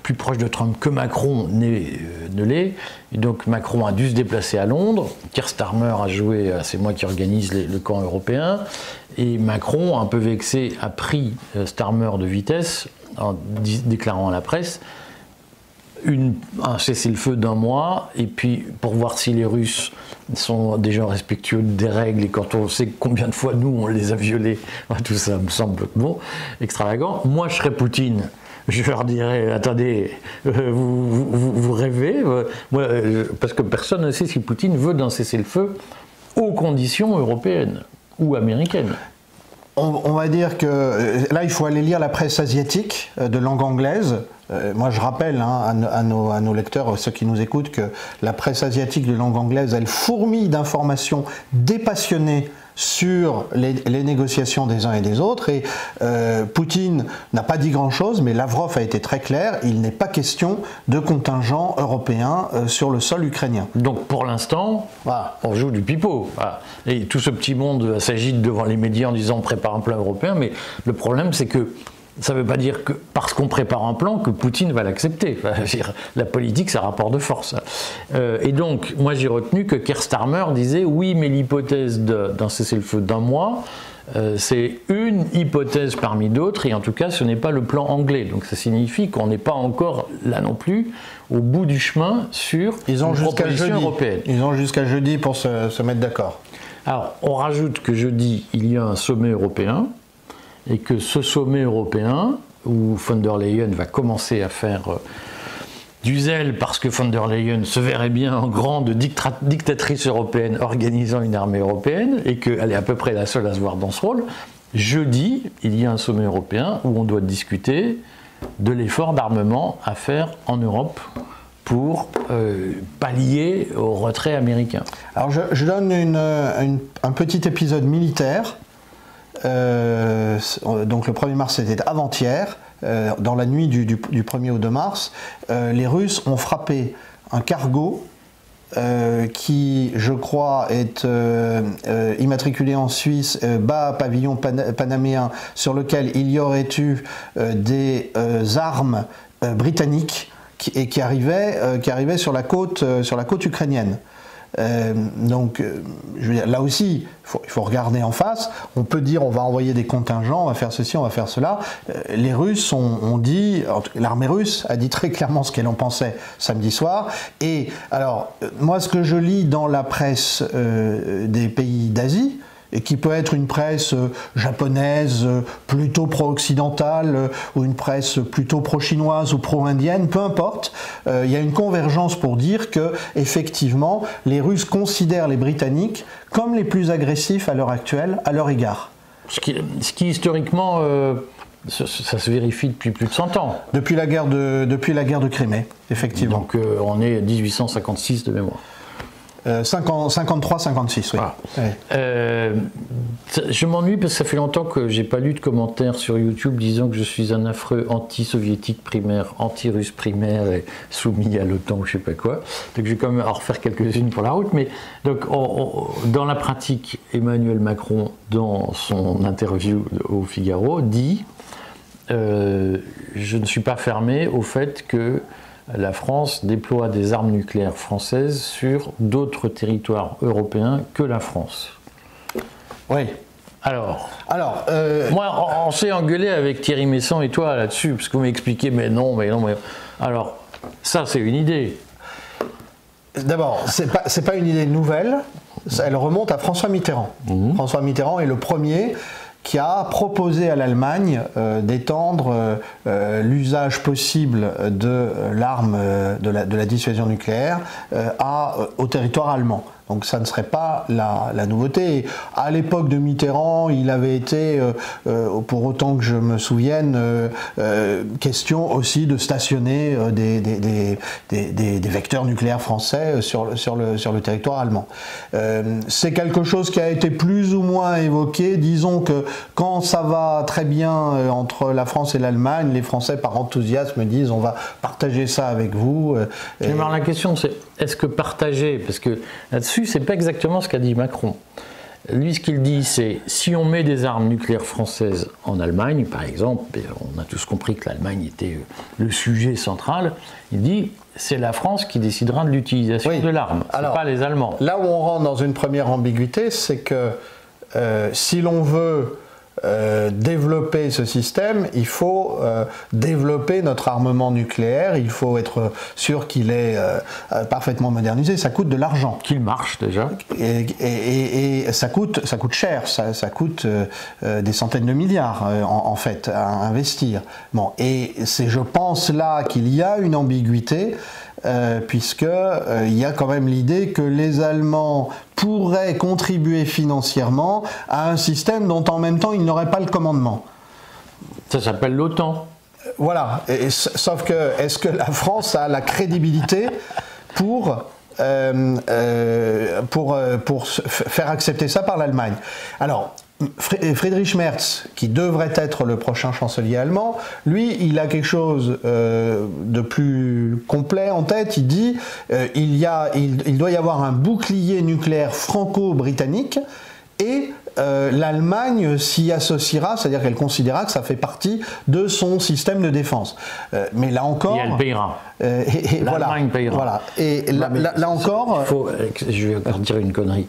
plus proche de Trump que Macron ne l'est, et donc Macron a dû se déplacer à Londres, Keir Starmer a joué, c'est moi qui organise le camp européen, et Macron, un peu vexé, a pris Starmer de vitesse en déclarant à la presse un cessez-le-feu d'1 mois, et puis pour voir si les Russes sont des gens respectueux des règles, et quand on sait combien de fois nous on les a violés, tout ça me semble bon, extravagant. Moi je serais Poutine, je leur dirais attendez, vous rêvez, parce que personne ne sait si Poutine veut d'un cessez-le-feu aux conditions européennes ou américaines. On va dire que là il faut aller lire la presse asiatique de langue anglaise. Moi je rappelle à nos lecteurs, ceux qui nous écoutent, que la presse asiatique de langue anglaise, elle fourmille d'informations dépassionnées sur les négociations des uns et des autres, et Poutine n'a pas dit grand chose, mais Lavrov a été très clair, il n'est pas question de contingent européen sur le sol ukrainien. Donc pour l'instant, voilà, on joue du pipeau, voilà. Et tout ce petit monde s'agite devant les médias en disant on prépare un plan européen, mais le problème c'est que ça ne veut pas dire que parce qu'on prépare un plan que Poutine va l'accepter. La politique, c'est un rapport de force. Et donc, moi j'ai retenu que Keir Starmer disait oui, mais l'hypothèse d'un cessez-le-feu d'1 mois, c'est une hypothèse parmi d'autres, et en tout cas ce n'est pas le plan anglais. Donc ça signifie qu'on n'est pas encore là non plus au bout du chemin sur une proposition européenne. Ils ont jusqu'à jeudi pour se mettre d'accord. Alors, on rajoute que jeudi, il y a un sommet européen, et que ce sommet européen, où von der Leyen va commencer à faire du zèle, parce que von der Leyen se verrait bien en grande dictatrice européenne organisant une armée européenne, et qu'elle est à peu près la seule à se voir dans ce rôle, jeudi, il y a un sommet européen où on doit discuter de l'effort d'armement à faire en Europe pour pallier au retrait américain. Alors je donne un petit épisode militaire. Donc le 1er mars c'était avant-hier, dans la nuit du 1er au 2 mars, les Russes ont frappé un cargo qui, je crois, est immatriculé en Suisse, bas pavillon panaméen, sur lequel il y aurait eu des armes britanniques et qui arrivaient sur la côte ukrainienne. Donc, je veux dire, là aussi, il faut regarder en face. On peut dire on va envoyer des contingents, on va faire ceci, on va faire cela. Les Russes ont dit, l'armée russe a dit très clairement ce qu'elle en pensait samedi soir. Et alors, moi, ce que je lis dans la presse des pays d'Asie, et qui peut être une presse japonaise plutôt pro-occidentale ou une presse plutôt pro-chinoise ou pro-indienne, peu importe, il y a une convergence pour dire que effectivement les Russes considèrent les Britanniques comme les plus agressifs à l'heure actuelle à leur égard. Ce qui historiquement, ça se vérifie depuis plus de 100 ans. Depuis la guerre de Crimée, effectivement. Donc on est 1856 de mémoire. 53-56, oui. Voilà. Oui. Je m'ennuie parce que ça fait longtemps que j'ai pas lu de commentaires sur YouTube disant que je suis un affreux anti-soviétique primaire, anti-russe primaire et soumis à l'OTAN ou je sais pas quoi. Donc je vais quand même en refaire quelques-unes pour la route. Mais donc dans la pratique, Emmanuel Macron, dans son interview au Figaro, dit je ne suis pas fermé au fait que la France déploie des armes nucléaires françaises sur d'autres territoires européens que la France. Oui. Alors, moi, on s'est engueulé avec Thierry Messant et toi là-dessus, parce que vous m'expliquez, mais non. Alors, ça, c'est une idée. D'abord, c'est pas une idée nouvelle, elle remonte à François Mitterrand. François Mitterrand est le premier qui a proposé à l'Allemagne d'étendre l'usage possible de l'arme de la dissuasion nucléaire au territoire allemand. Donc ça ne serait pas la nouveauté. Et à l'époque de Mitterrand, il avait été, pour autant que je me souvienne, question aussi de stationner des vecteurs nucléaires français sur le territoire allemand. C'est quelque chose qui a été plus ou moins évoqué. Disons que quand ça va très bien entre la France et l'Allemagne, les Français par enthousiasme disent on va partager ça avec vous. Mais alors la question c'est, est-ce que partager, parce que là-dessus c'est pas exactement ce qu'a dit Macron. Lui ce qu'il dit c'est, si on met des armes nucléaires françaises en Allemagne par exemple, et on a tous compris que l'Allemagne était le sujet central, il dit c'est la France qui décidera de l'utilisation de l'arme, c'est pas les Allemands. Là où on rentre dans une première ambiguïté, c'est que si l'on veut développer ce système, il faut développer notre armement nucléaire, il faut être sûr qu'il est parfaitement modernisé, ça coûte de l'argent. Qu'il marche déjà. Et ça coûte cher, ça coûte des centaines de milliards en fait à investir. Bon, et c'est je pense là qu'il y a une ambiguïté, puisqu'il y a quand même l'idée que les Allemands pourraient contribuer financièrement à un système dont en même temps ils n'auraient pas le commandement. Ça s'appelle l'OTAN. Voilà, sauf que est-ce que la France a la crédibilité pour faire accepter ça par l'Allemagne? Alors, Friedrich Merz, qui devrait être le prochain chancelier allemand, lui, il a quelque chose de plus complet en tête. Il dit il doit y avoir un bouclier nucléaire franco-britannique et l'Allemagne s'y associera, c'est-à-dire qu'elle considérera que ça fait partie de son système de défense. Mais là encore... Et elle payera. L'Allemagne payera. Voilà. Et là encore... Je vais encore dire une connerie.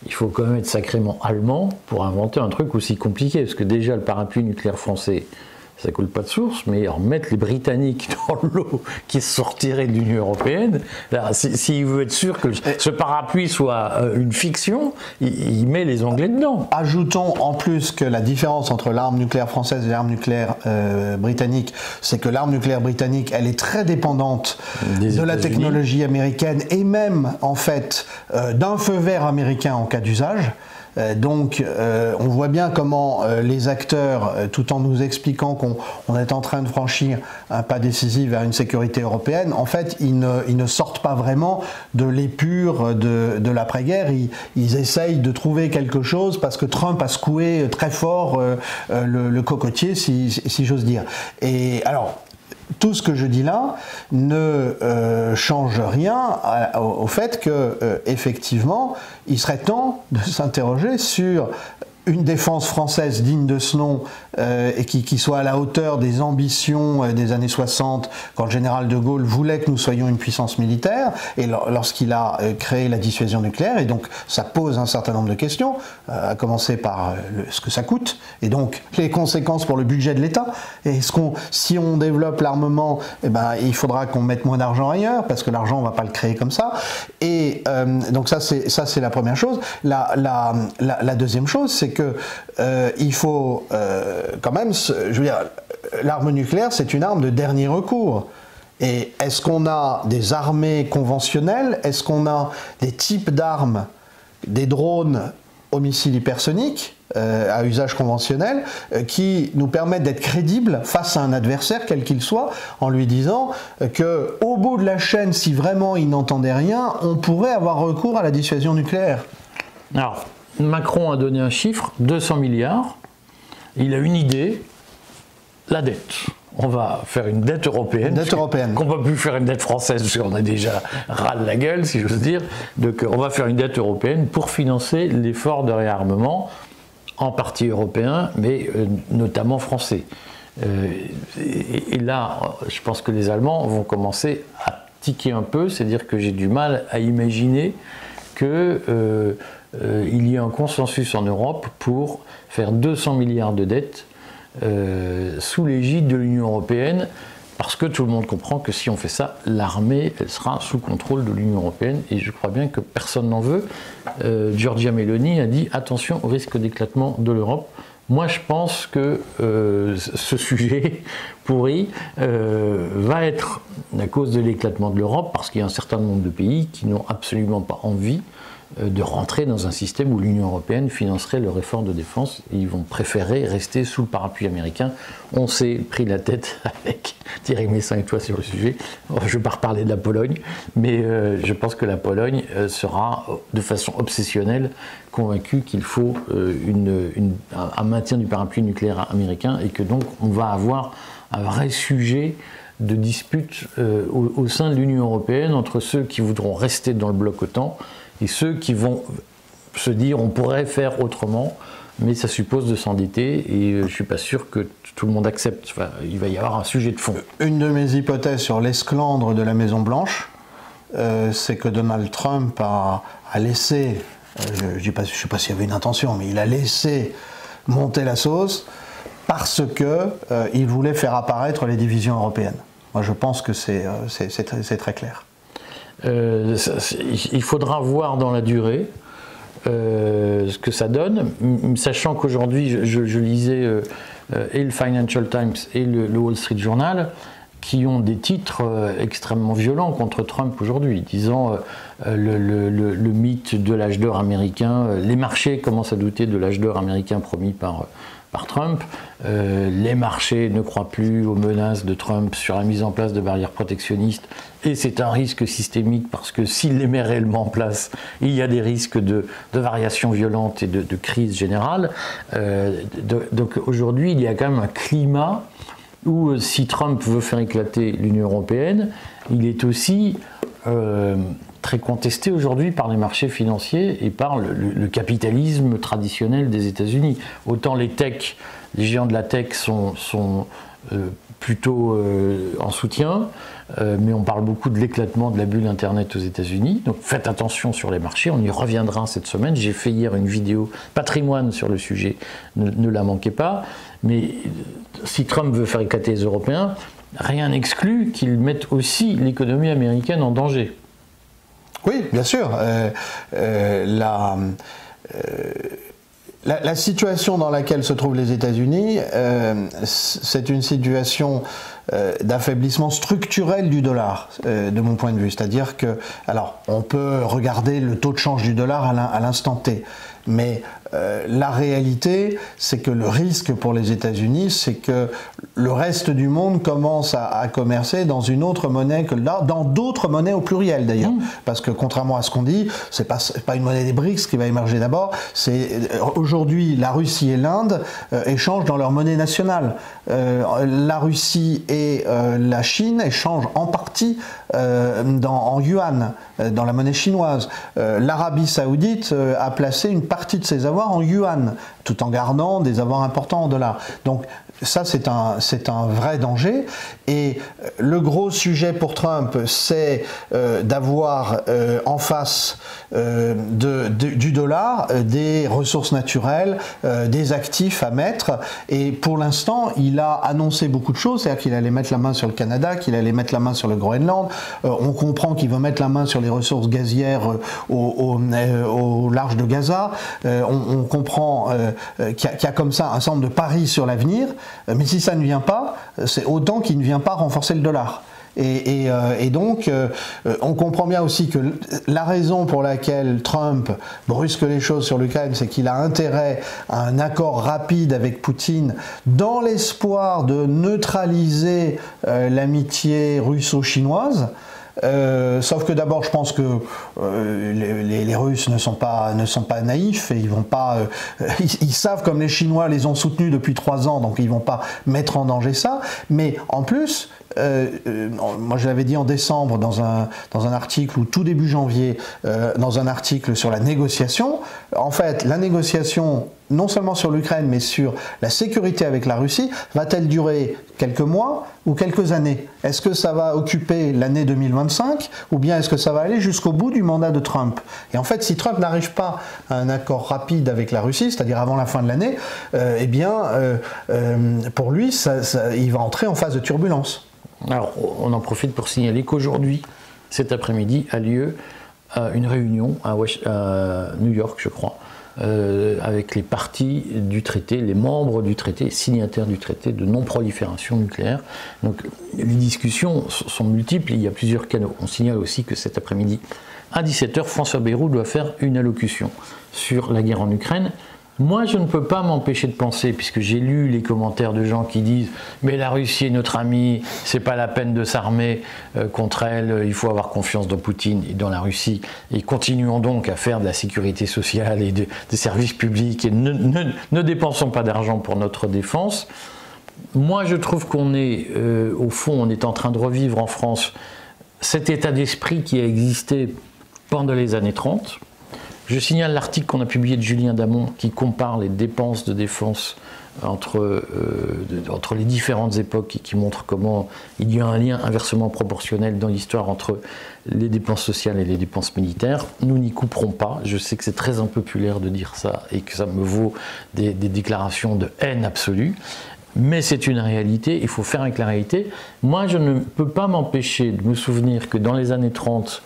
Il faut quand même être sacrément allemand pour inventer un truc aussi compliqué, parce que déjà le parapluie nucléaire français, ça coule pas de source, mais en mettre les Britanniques dans l'eau qui sortirait de l'Union européenne, s'il veut être sûr que ce parapluie soit une fiction, il met les Anglais dedans. Ajoutons en plus que la différence entre l'arme nucléaire française et l'arme nucléaire britannique, c'est que l'arme nucléaire britannique, elle est très dépendante de la technologie américaine et même en fait d'un feu vert américain en cas d'usage. Donc on voit bien comment les acteurs, tout en nous expliquant qu'on est en train de franchir un pas décisif vers une sécurité européenne, en fait ils ne sortent pas vraiment de l'épure de l'après-guerre, ils essayent de trouver quelque chose parce que Trump a secoué très fort le cocotier, si j'ose dire. Et alors, tout ce que je dis là ne change rien au fait que, effectivement, il serait temps de s'interroger sur une défense française digne de ce nom et qui soit à la hauteur des ambitions des années 60, quand le général de Gaulle voulait que nous soyons une puissance militaire, et lorsqu'il a créé la dissuasion nucléaire, et donc ça pose un certain nombre de questions, à commencer par ce que ça coûte, et donc les conséquences pour le budget de l'État. Si on développe l'armement, eh ben, il faudra qu'on mette moins d'argent ailleurs, parce que l'argent on va pas le créer comme ça, et donc ça c'est la première chose. La deuxième chose, c'est que il faut quand même, je veux dire, l'arme nucléaire, c'est une arme de dernier recours. Et est-ce qu'on a des armées conventionnelles? Est-ce qu'on a des types d'armes, des drones aux missiles hypersoniques à usage conventionnel qui nous permettent d'être crédibles face à un adversaire, quel qu'il soit, en lui disant qu'au bout de la chaîne, si vraiment il n'entendait rien, on pourrait avoir recours à la dissuasion nucléaire. Alors, Macron a donné un chiffre, 200 milliards. Il a une idée, la dette. On va faire une dette européenne. Une dette européenne. Qu'on ne peut plus faire une dette française, parce qu'on a déjà ras la gueule, si j'ose dire. Donc on va faire une dette européenne pour financer l'effort de réarmement, en partie européen, mais notamment français. Et là, je pense que les Allemands vont commencer à tiquer un peu, c'est-à-dire que j'ai du mal à imaginer qu'il y ait un consensus en Europe pour faire 200 milliards de dettes sous l'égide de l'Union européenne, parce que tout le monde comprend que si on fait ça, l'armée elle sera sous contrôle de l'Union européenne, et je crois bien que personne n'en veut. Giorgia Meloni a dit attention au risque d'éclatement de l'Europe. Moi je pense que ce sujet pourri va être à cause de l'éclatement de l'Europe, parce qu'il y a un certain nombre de pays qui n'ont absolument pas envie de rentrer dans un système où l'Union européenne financerait leur effort de défense. Ils vont préférer rester sous le parapluie américain. On s'est pris la tête avec Thierry Messin et toi sur le sujet. Je ne vais pas reparler de la Pologne, mais je pense que la Pologne sera de façon obsessionnelle convaincue qu'il faut un maintien du parapluie nucléaire américain, et que donc on va avoir un vrai sujet de dispute au sein de l'Union européenne entre ceux qui voudront rester dans le bloc OTAN et ceux qui vont se dire on pourrait faire autrement, mais ça suppose de s'endetter, et je ne suis pas sûr que tout le monde accepte. Enfin, il va y avoir un sujet de fond. Une de mes hypothèses sur l'esclandre de la Maison-Blanche, c'est que Donald Trump a laissé, je ne sais pas s'il y avait une intention, mais il a laissé monter la sauce parce qu'il voulait faire apparaître les divisions européennes. Moi, je pense que c'est très clair. Il faudra voir dans la durée ce que ça donne, sachant qu'aujourd'hui, je lisais et le Financial Times et le Wall Street Journal, qui ont des titres extrêmement violents contre Trump aujourd'hui, disant le mythe de l'âge d'or américain, les marchés commencent à douter de l'âge d'or américain promis par Trump, les marchés ne croient plus aux menaces de Trump sur la mise en place de barrières protectionnistes, et c'est un risque systémique parce que s'il les met réellement en place, il y a des risques de variations violentes et de crise générale. Donc aujourd'hui, il y a quand même un climat où si Trump veut faire éclater l'Union européenne, il est aussi très contesté aujourd'hui par les marchés financiers et par le capitalisme traditionnel des États-Unis. Autant les géants de la tech sont plutôt en soutien, mais on parle beaucoup de l'éclatement de la bulle Internet aux États-Unis. Donc faites attention sur les marchés, on y reviendra cette semaine. J'ai fait hier une vidéo patrimoine sur le sujet, ne la manquez pas. Mais si Trump veut faire éclater les Européens, rien n'exclut qu'il mette aussi l'économie américaine en danger. Oui, bien sûr. La situation dans laquelle se trouvent les États-Unis, c'est une situation d'affaiblissement structurel du dollar, de mon point de vue. C'est-à-dire que, alors, on peut regarder le taux de change du dollar à l'instant T, mais la réalité, c'est que le risque pour les États-Unis, c'est que le reste du monde commence à commercer dans une autre monnaie que le dollar, dans d'autres monnaies au pluriel d'ailleurs. Parce que contrairement à ce qu'on dit, c'est pas une monnaie des BRICS qui va émerger d'abord. C'est aujourd'hui la Russie et l'Inde échangent dans leur monnaie nationale. La Russie et la Chine échangent en partie en yuan, dans la monnaie chinoise. L'Arabie Saoudite a placé une partie de ses avoirs en yuan, tout en gardant des avoirs importants en dollars. Donc ça, c'est un vrai danger. Et le gros sujet pour Trump, c'est d'avoir en face du dollar des ressources naturelles, des actifs à mettre. Et pour l'instant, il a annoncé beaucoup de choses, c'est-à-dire qu'il allait mettre la main sur le Canada, qu'il allait mettre la main sur le Groenland. On comprend qu'il va mettre la main sur les ressources gazières au large de Gaza. On comprend qu'il y a comme ça un certain nombre de paris sur l'avenir. Mais si ça ne vient pas, c'est autant qu'il ne vient pas renforcer le dollar. Et donc, on comprend bien aussi que la raison pour laquelle Trump brusque les choses sur l'Ukraine, c'est qu'il a intérêt à un accord rapide avec Poutine dans l'espoir de neutraliser l'amitié russo-chinoise. Sauf que d'abord, je pense que les Russes ne sont pas naïfs et ils vont pas. Ils savent, comme les Chinois les ont soutenus depuis 3 ans, donc ils vont pas mettre en danger ça. Mais en plus, moi je l'avais dit en décembre dans un article, ou tout début janvier, dans un article sur la négociation. En fait, la négociation, non seulement sur l'Ukraine, mais sur la sécurité avec la Russie, va-t-elle durer quelques mois ou quelques années? Est-ce que ça va occuper l'année 2025 ou bien est-ce que ça va aller jusqu'au bout du mandat de Trump? Et en fait, si Trump n'arrive pas à un accord rapide avec la Russie, c'est-à-dire avant la fin de l'année, eh bien, pour lui, il va entrer en phase de turbulence. Alors, on en profite pour signaler qu'aujourd'hui, cet après-midi, a lieu une réunion à New York, je crois, avec les parties du traité, les membres du traité, signataires du traité de non-prolifération nucléaire. Donc les discussions sont multiples, il y a plusieurs canaux. On signale aussi que cet après-midi, à 17h, François Bayrou doit faire une allocution sur la guerre en Ukraine. Moi, je ne peux pas m'empêcher de penser, puisque j'ai lu les commentaires de gens qui disent « mais la Russie est notre amie, c'est pas la peine de s'armer contre elle, il faut avoir confiance dans Poutine et dans la Russie, et continuons donc à faire de la sécurité sociale et des services publics, et ne dépensons pas d'argent pour notre défense ». Moi, je trouve qu'on est, au fond, on est en train de revivre en France cet état d'esprit qui a existé pendant les années 30. Je signale l'article qu'on a publié de Julien Damon qui compare les dépenses de défense entre les différentes époques et qui montre comment il y a un lien inversement proportionnel dans l'histoire entre les dépenses sociales et les dépenses militaires. Nous n'y couperons pas. Je sais que c'est très impopulaire de dire ça et que ça me vaut des déclarations de haine absolue. Mais c'est une réalité, il faut faire avec la réalité. Moi, je ne peux pas m'empêcher de me souvenir que dans les années 30,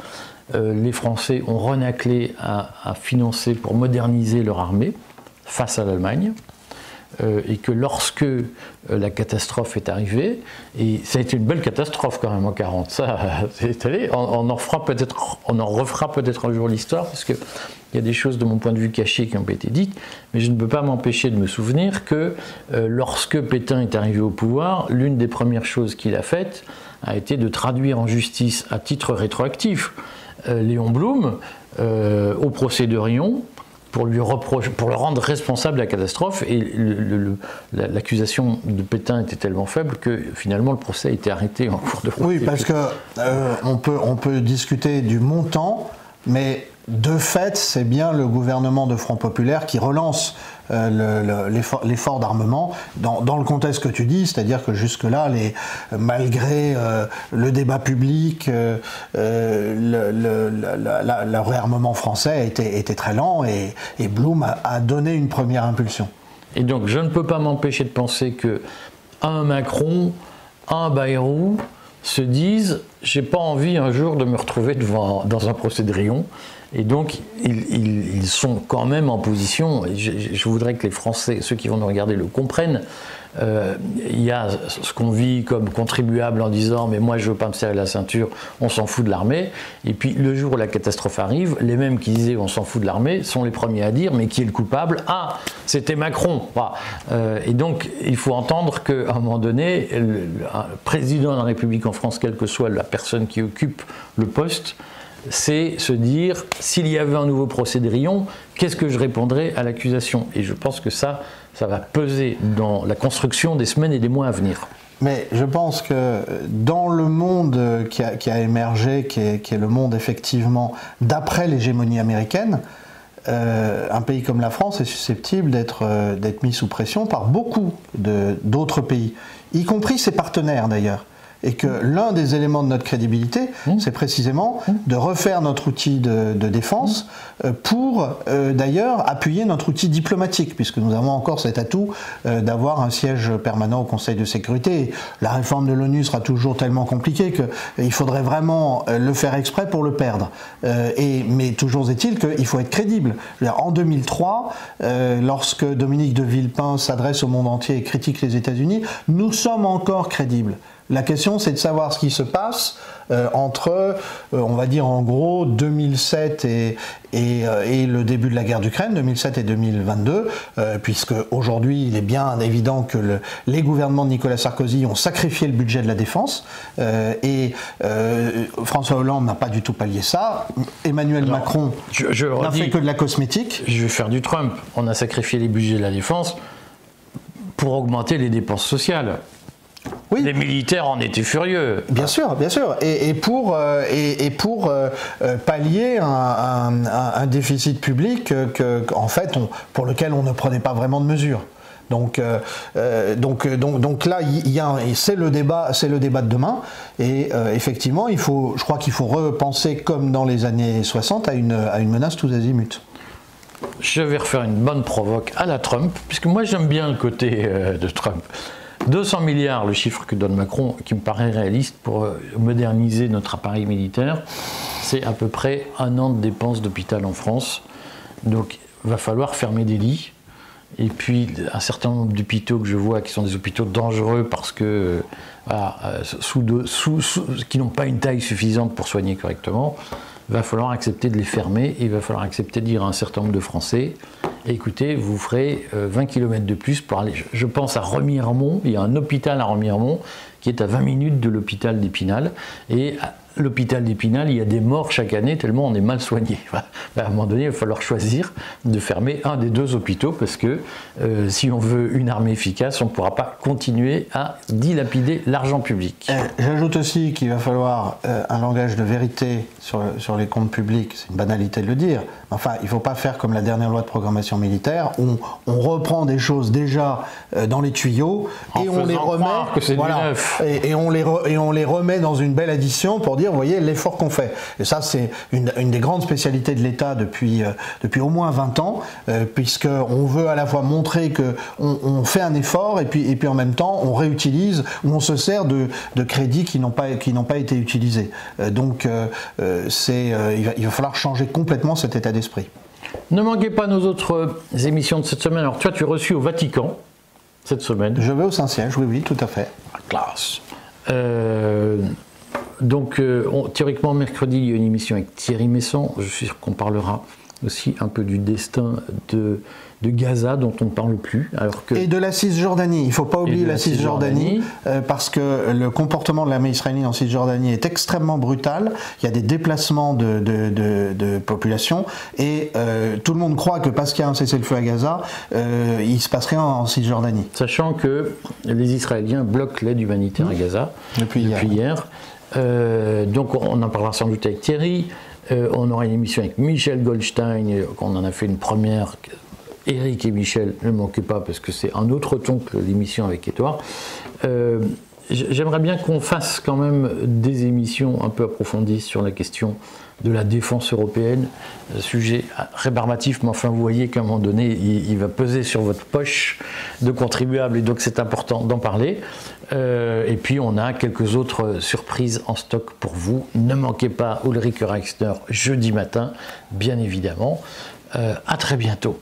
les Français ont renaclé à financer pour moderniser leur armée face à l'Allemagne, et que lorsque la catastrophe est arrivée, et ça a été une belle catastrophe quand même en 40, ça c'est allé, on en refera peut-être un jour l'histoire, parce qu'il y a des choses de mon point de vue cachées qui n'ont pas été dites, mais je ne peux pas m'empêcher de me souvenir que lorsque Pétain est arrivé au pouvoir, l'une des premières choses qu'il a faites a été de traduire en justice à titre rétroactif Léon Blum au procès de Riom pour le rendre responsable de la catastrophe, et l'accusation de Pétain était tellement faible que finalement le procès a été arrêté en cours de route. Oui, parce que on peut discuter du montant, mais de fait, c'est bien le gouvernement de Front Populaire qui relance l'effort d'armement dans le contexte que tu dis, c'est-à-dire que jusque-là, malgré le débat public, le réarmement français était très lent, et Blum a donné une première impulsion. Et donc, je ne peux pas m'empêcher de penser que un Macron, un Bayrou se disent « j'ai pas envie un jour de me retrouver dans un procès de Riom ». Et donc, ils sont quand même en position, et je voudrais que les Français, ceux qui vont nous regarder, le comprennent. Il y a ce qu'on vit comme contribuable en disant « mais moi je veux pas me serrer la ceinture, on s'en fout de l'armée ». Et puis le jour où la catastrophe arrive, les mêmes qui disaient « on s'en fout de l'armée » sont les premiers à dire « mais qui est le coupable ?» Ah, c'était Macron. Et donc, il faut entendre qu'à un moment donné, le président de la République en France, quelle que soit la personne qui occupe le poste, c'est se dire, s'il y avait un nouveau procès de Riom, qu'est-ce que je répondrais à l'accusation? Et je pense que ça va peser dans la construction des semaines et des mois à venir. Mais je pense que dans le monde qui a émergé, qui est le monde effectivement d'après l'hégémonie américaine, un pays comme la France est susceptible d'être mis sous pression par beaucoup d'autres pays, y compris ses partenaires d'ailleurs. Et que l'un des éléments de notre crédibilité, c'est précisément de refaire notre outil de défense pour d'ailleurs appuyer notre outil diplomatique, puisque nous avons encore cet atout d'avoir un siège permanent au Conseil de sécurité. La réforme de l'ONU sera toujours tellement compliquée qu'il faudrait vraiment le faire exprès pour le perdre. Mais toujours est-il qu'il faut être crédible. En 2003, lorsque Dominique de Villepin s'adresse au monde entier et critique les États-Unis, nous sommes encore crédibles. La question, c'est de savoir ce qui se passe entre, on va dire en gros, 2007 et le début de la guerre d'Ukraine, 2007 et 2022, puisque aujourd'hui, il est bien évident que les gouvernements de Nicolas Sarkozy ont sacrifié le budget de la défense, et François Hollande n'a pas du tout pallié ça. Emmanuel Macron n'a fait que de la cosmétique. Je vais faire du Trump. On a sacrifié les budgets de la défense pour augmenter les dépenses sociales. Oui. Les militaires en étaient furieux. Bien sûr, bien sûr. Et pour pallier un déficit public en fait, pour lequel on ne prenait pas vraiment de mesures. Donc là, c'est le débat de demain. Et effectivement, je crois qu'il faut repenser, comme dans les années 60, à une menace tous azimuts. Je vais refaire une bonne provoque à la Trump, puisque moi j'aime bien le côté de Trump. 200 milliards, le chiffre que donne Macron, qui me paraît réaliste pour moderniser notre appareil militaire, c'est à peu près 1 an de dépenses d'hôpital en France. Donc il va falloir fermer des lits. Et puis un certain nombre d'hôpitaux que je vois qui sont des hôpitaux dangereux parce que qui n'ont pas une taille suffisante pour soigner correctement, il va falloir accepter de les fermer et il va falloir accepter de dire à un certain nombre de Français: écoutez, vous ferez 20 km de plus pour aller. Je pense à Remiremont, il y a un hôpital à Remiremont qui est à 20 minutes de l'hôpital d'Épinal. Et à l'hôpital d'Épinal, il y a des morts chaque année tellement on est mal soigné. À un moment donné, il va falloir choisir de fermer un des 2 hôpitaux parce que si on veut une armée efficace, on ne pourra pas continuer à dilapider l'argent public. J'ajoute aussi qu'il va falloir un langage de vérité sur les comptes publics. C'est une banalité de le dire. Enfin, il ne faut pas faire comme la dernière loi de programmation militaire où on reprend des choses déjà dans les tuyaux et on les remet, et on les remet dans une belle addition pour dire, vous voyez, l'effort qu'on fait. Et ça, c'est une des grandes spécialités de l'État depuis au moins 20 ans, puisqu'on veut à la fois montrer qu'on fait un effort et puis en même temps, on réutilise ou on se sert de crédits qui n'ont pas été utilisés. Donc, il va falloir changer complètement cet état d'esprit. Ne manquez pas nos autres émissions de cette semaine. Alors, toi, tu es reçu au Vatican cette semaine. Je vais au Saint-Siège, oui, tout à fait. Classe. Donc, théoriquement, mercredi, il y a une émission avec Thierry Messon. Je suis sûr qu'on parlera aussi un peu du destin de Gaza, dont on ne parle plus. Et de la Cisjordanie. Il ne faut pas oublier la Cisjordanie, parce que le comportement de l'armée israélienne en Cisjordanie est extrêmement brutal. Il y a des déplacements de population, et tout le monde croit que parce qu'il y a un cessez-le-feu à Gaza, il ne se passe rien en Cisjordanie. Sachant que les Israéliens bloquent l'aide humanitaire à Gaza depuis hier. Donc on en parlera sans doute avec Thierry. On aura une émission avec Michel Goldstein, on en a fait une première. Eric et Michel, ne manquez pas parce que c'est un autre ton que l'émission avec Édouard. J'aimerais bien qu'on fasse quand même des émissions un peu approfondies sur la question de la défense européenne, sujet rébarbatif, mais enfin vous voyez qu'à un moment donné il va peser sur votre poche de contribuable et donc c'est important d'en parler. Et puis on a quelques autres surprises en stock pour vous. Ne manquez pas Ulrike Reixner jeudi matin, bien évidemment. À très bientôt.